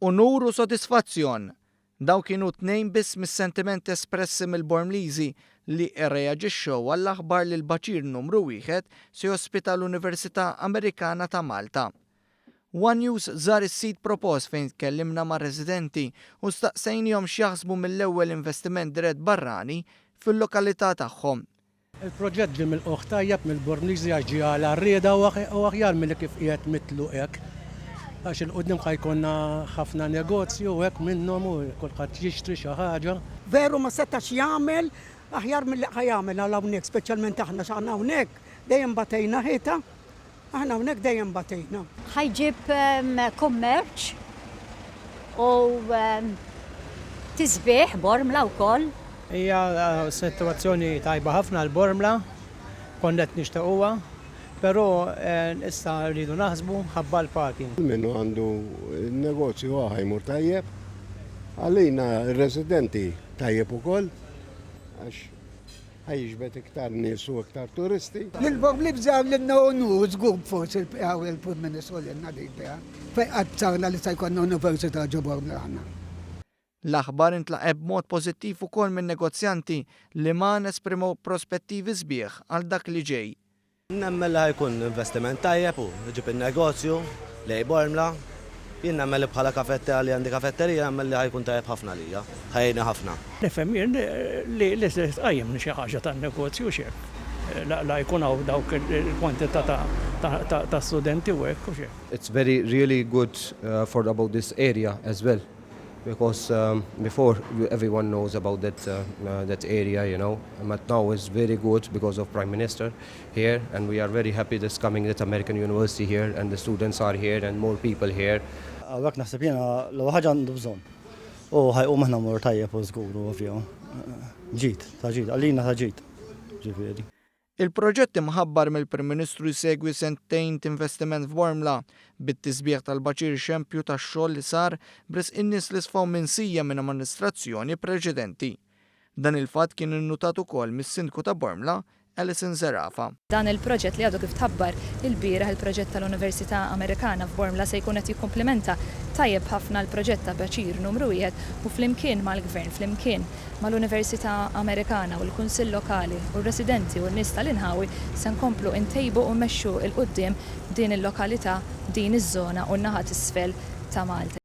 Unur u sodisfazzjon. Daw kienu tnejn biss mis-sentimenti espressi mill-Bormliżi li irreaġixxew għall-aħbar li l-baċir numru 1 se jospita l-Università Amerikana ta' Malta. One News żar is-sit propost fejn tkellimna ma' residenti u staqsejnihom x'jaħsbu mill-ewwel investiment dirett barrani fil-lokalità tagħhom. Il-proġett ġie mill-qoħ tajjeb mill-Bormliżi għax ġie għal rieda u aħjar milli kif qiegħed mitlu hekk. Għax il-qudiem ħajkonna ħafna negozju hekk minnhom u kulħadd jixtri xi ħaġa. Veru ma setax jagħmel aħjar milli ħajamel għal hawnhekk, speċjalment aħna x'aħna hawnhekk dejjem batejna ħita. Aħna hawnhekk dejjem batejna. Ħajġib kummerċ u tisbieħ Bormla wkoll. Hija sitwazzjoni tajba ħafna l-Bormla, konnet nixtiequha, però issa rridu naħsbu ħabba l-parking. Minnu għandu negozju ħajmur tajjeb, għalina r-residenti tajjeb ukoll, għax ħajġbet iktar nies u iktar turisti. Lil-Bormli bżaw l-inna unu żgub forsi il-Prim Ministru l-inna dejja. Fejqat sarla li se jkollna Università ġo Bormla għandna. L-aħbar intlaqeb b'mod pożittiv ukoll minn negozjanti li ma nesprimu prospettivi sbieħ għal dak li ġej. Nemmel ħajkun investiment tajjeb u ġib il-negozju lej Bormla. Jien nemmel bħala kafetterija li għandi kafetterija nemmel li ħajkun tajjeb ħafna lija. Ħajjina ħafna. Nifhem jien li tqajjem xi ħaġa tan-negozju x'hekk. La jkun hawn dawk il-kwantità ta' studenti u hekk u x'hekk. It's really good for about this area as well. Because before everyone knows about that area, you know, but now it's very good because of Prime Minister here, and we are very happy that's coming at American University here, and the students are here, and more people here. Għawek naħseb jena l-ħagġa għandu bżon. U ħajqu maħna mur tajjeb u żguru ovvju. Ġid, għalina ta' ġid. Ġifieri. Il-proġett imħabbar mill-Prim Ministru jsegwi sentejn investiment f'Bormla bit-tisbieħ tal-baċir xempju tax-xogħol li sar bris in-nies li sfaw minsija minn amministrazzjoni preċedenti. Dan il-fatt kien innutat ukoll mis-Sindku ta' Bormla, Alison Zerafa. Dan il-proġett li għadu kif tħabbar il-bieraħ il-proġett tal-Università Amerikana f'Bormla se jkun qed jikkomplementa tajjeb ħafna l-proġett ta' baċir numru 1 u flimkien mal-Gvern, flimkien mal-Università Amerikana u l-Kunsill Lokali u r-residenti u n-nies tal-Inħawi se nkomplu ntejbu u mmexxu il-qudiem din il-lokalità, din iż-żona u n-naħa t'isfel ta' Malta.